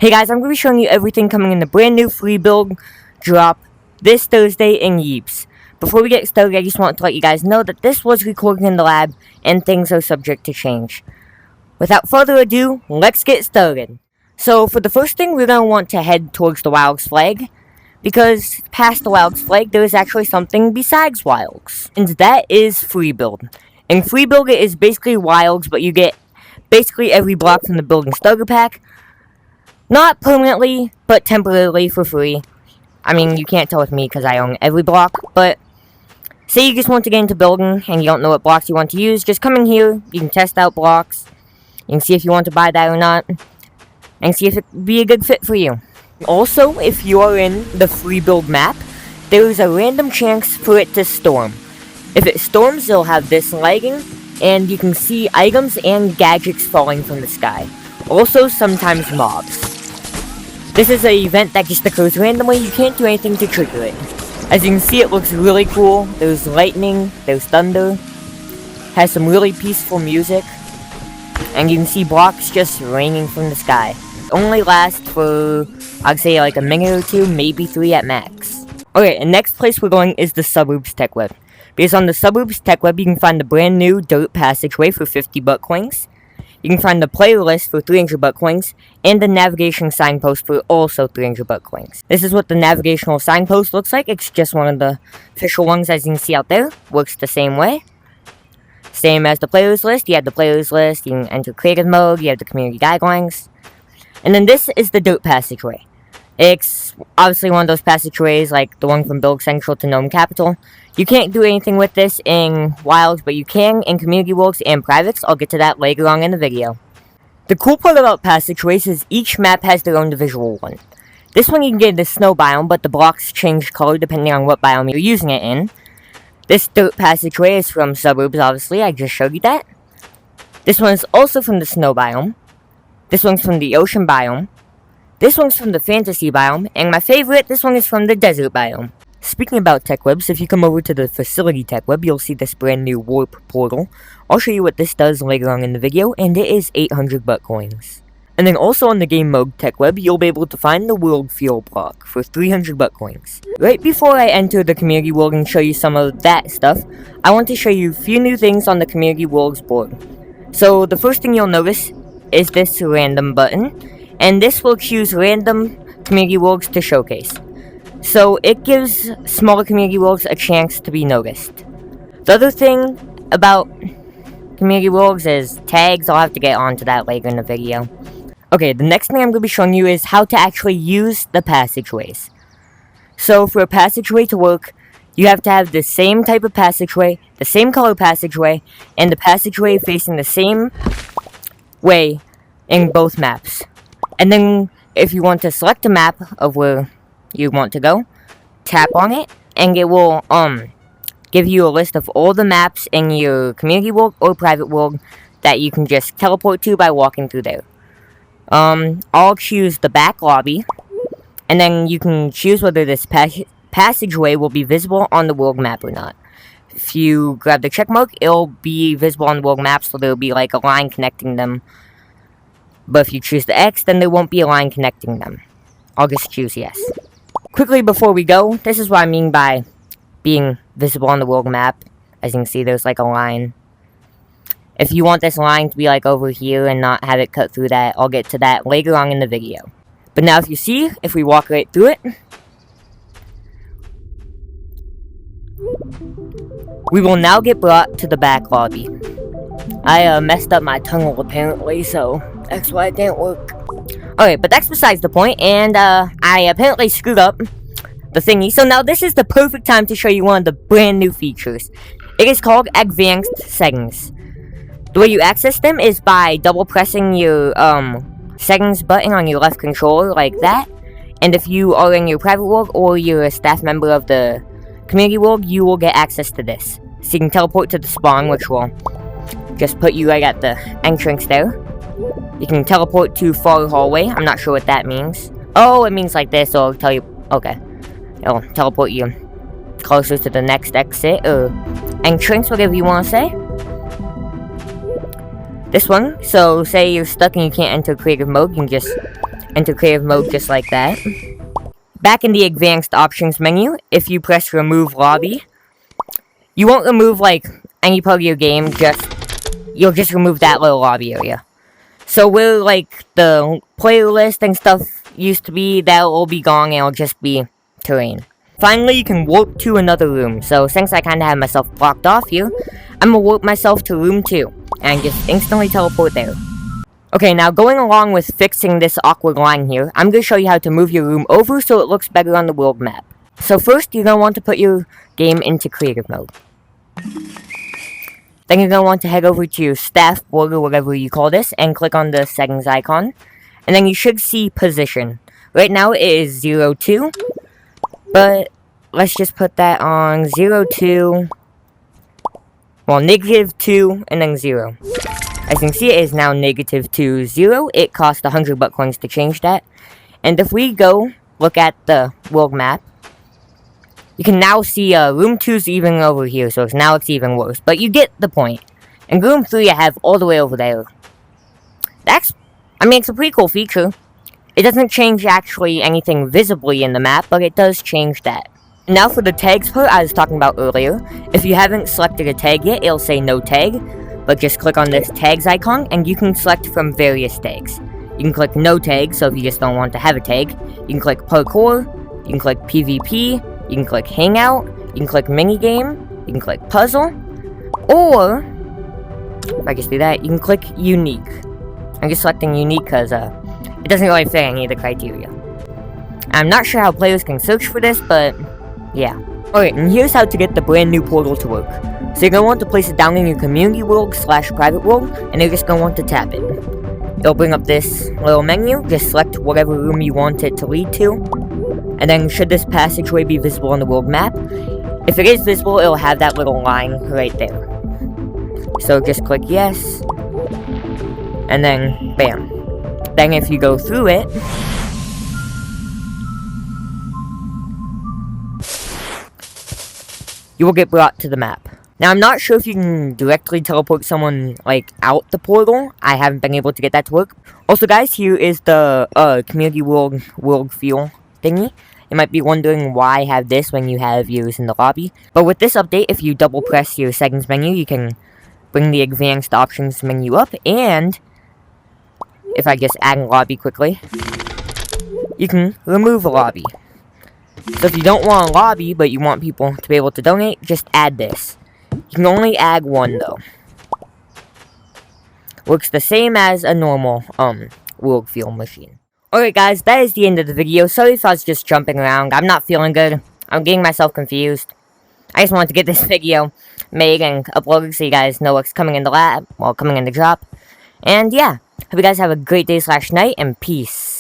Hey guys, I'm going to be showing you everything coming in the brand new Freebuild drop this Thursday in Yeeps. Before we get started, I just want to let you guys know that this was recorded in the lab and things are subject to change. Without further ado, let's get started. So for the first thing, we're going to want to head towards the Wilds flag, because past the Wilds flag, there is actually something besides Wilds, and that is Freebuild. In Freebuild, it is basically Wilds, but you get basically every block from the building starter pack. Not permanently, but temporarily for free. I mean, you can't tell with me because I own every block, but say you just want to get into building and you don't know what blocks you want to use, just come in here, you can test out blocks, you can see if you want to buy that or not, and see if it would be a good fit for you. Also, if you are in the Freebuild map, there is a random chance for it to storm. If it storms, it'll have this lighting, and you can see items and gadgets falling from the sky. Also, sometimes mobs. This is an event that just occurs randomly, you can't do anything to trigger it. As you can see, it looks really cool. There's lightning, there's thunder, has some really peaceful music, and you can see blocks just raining from the sky. It only lasts for, I'd say like a minute or two, maybe 3 at max. Okay, and next place we're going is the Suburbs Tech Web. Because on the Suburbs Tech Web, you can find the brand new dirt passageway for 50 buck coins. You can find the player list for 300 buck coins, and the navigation signpost for also 300 buck coins. This is what the navigational signpost looks like. It's just one of the official ones, as you can see out there. Works the same way. Same as the players list. You have the players list, you can enter creative mode, you have the community guidelines. And then this is the dirt passageway. It's obviously one of those passageways like the one from Build Central to Gnome Capital. You can't do anything with this in Wilds, but you can in Community Worlds and Privates. I'll get to that later on in the video. The cool part about passageways is each map has their own individual one. This one you can get in the snow biome, but the blocks change color depending on what biome you're using it in. This dirt passageway is from Suburbs, obviously, I just showed you that. This one is also from the snow biome. This one's from the ocean biome. This one's from the fantasy biome, and my favorite, this one is from the desert biome. Speaking about tech webs, if you come over to the facility tech web, you'll see this brand new warp portal. I'll show you what this does later on in the video, and it is 800 buck coins. And then also on the game mode tech web, you'll be able to find the world fuel block for 300 buck coins. Right before I enter the community world and show you some of that stuff, I want to show you a few new things on the community worlds board. So the first thing you'll notice is this random button. And this will choose random community worlds to showcase. So it gives smaller community worlds a chance to be noticed. The other thing about community worlds is tags. I'll have to get onto that later in the video. Okay, the next thing I'm going to be showing you is how to actually use the passageways. So for a passageway to work, you have to have the same type of passageway, the same color passageway, and the passageway facing the same way in both maps. And then, if you want to select a map of where you want to go, tap on it, and it will, give you a list of all the maps in your community world or private world that you can just teleport to by walking through there. I'll choose the back lobby, and then you can choose whether this passageway will be visible on the world map or not. If you grab the check mark, it'll be visible on the world map, so there'll be like a line connecting them. But if you choose the X, then there won't be a line connecting them. I'll just choose yes. Quickly before we go, this is what I mean by being visible on the world map. As you can see, there's like a line. If you want this line to be like over here and not have it cut through that, I'll get to that later on in the video. But now if you see, if we walk right through it, we will now get brought to the back lobby. I messed up my tunnel apparently, so that's why it didn't work. Okay, but that's besides the point, and I apparently screwed up the thingy. So now this is the perfect time to show you one of the brand new features. It is called Advanced Settings. The way you access them is by double pressing your settings button on your left controller like that. And if you are in your private world or you're a staff member of the community world, you will get access to this. So you can teleport to the spawn, which will just put you right at the entrance there. You can teleport to far hallway. I'm not sure what that means. Oh, it means like this, so it'll tell you... Okay. It'll teleport you closer to the next exit, or entrance, whatever you want to say. This one, so say you're stuck and you can't enter creative mode, you can just into creative mode just like that. Back in the advanced options menu, if you press remove lobby, you won't remove like any part of your game, you'll just remove that little lobby area. So where like the player list and stuff used to be, that'll all be gone and it'll just be terrain. Finally, you can warp to another room. So since I kinda have myself blocked off here, I'm gonna warp myself to room 2 and just instantly teleport there. Okay, now going along with fixing this awkward line here, I'm gonna show you how to move your room over so it looks better on the world map. So first, you're gonna want to put your game into creative mode. Then you're going to want to head over to your staff board or whatever you call this and click on the settings icon. And then you should see position. Right now it is 0, 2. But let's just put that on 0, 2. Well, negative 2 and then 0. As you can see, it is now negative 2, 0. It cost 100 butt coins to change that. And if we go look at the world map, you can now see room 2's even over here, so it's even worse. But you get the point. And room 3 I have all the way over there. It's a pretty cool feature. It doesn't change actually anything visibly in the map, but it does change that. Now for the tags part I was talking about earlier. If you haven't selected a tag yet, it'll say no tag. But just click on this tags icon, and you can select from various tags. You can click no tag, so if you just don't want to have a tag. You can click parkour, you can click PvP, you can click Hangout, you can click Minigame, you can click Puzzle, or, if I just do that, you can click Unique. I'm just selecting Unique because it doesn't really fit any of the criteria. I'm not sure how players can search for this, but yeah. Alright, and here's how to get the brand new portal to work. So you're going to want to place it down in your community world / private world, and you're just going to want to tap it. It'll bring up this little menu, just select whatever room you want it to lead to. And then should this passageway be visible on the world map? If it is visible, it'll have that little line right there. So just click yes. And then, bam. Then if you go through it, you will get brought to the map. Now I'm not sure if you can directly teleport someone like out the portal. I haven't been able to get that to work. Also guys, here is the community world feel thingy. You might be wondering why I have this when you have yours in the lobby. But with this update, if you double press your settings menu, you can bring the advanced options menu up. And if I just add a lobby quickly, you can remove a lobby. So if you don't want a lobby, but you want people to be able to donate, just add this. You can only add one though. Works the same as a normal world feel machine. Alright guys, that is the end of the video. Sorry if I was just jumping around. I'm not feeling good. I'm getting myself confused. I just wanted to get this video made and uploaded so you guys know what's coming in the lab, coming in the drop. And yeah, hope you guys have a great day / night, and peace.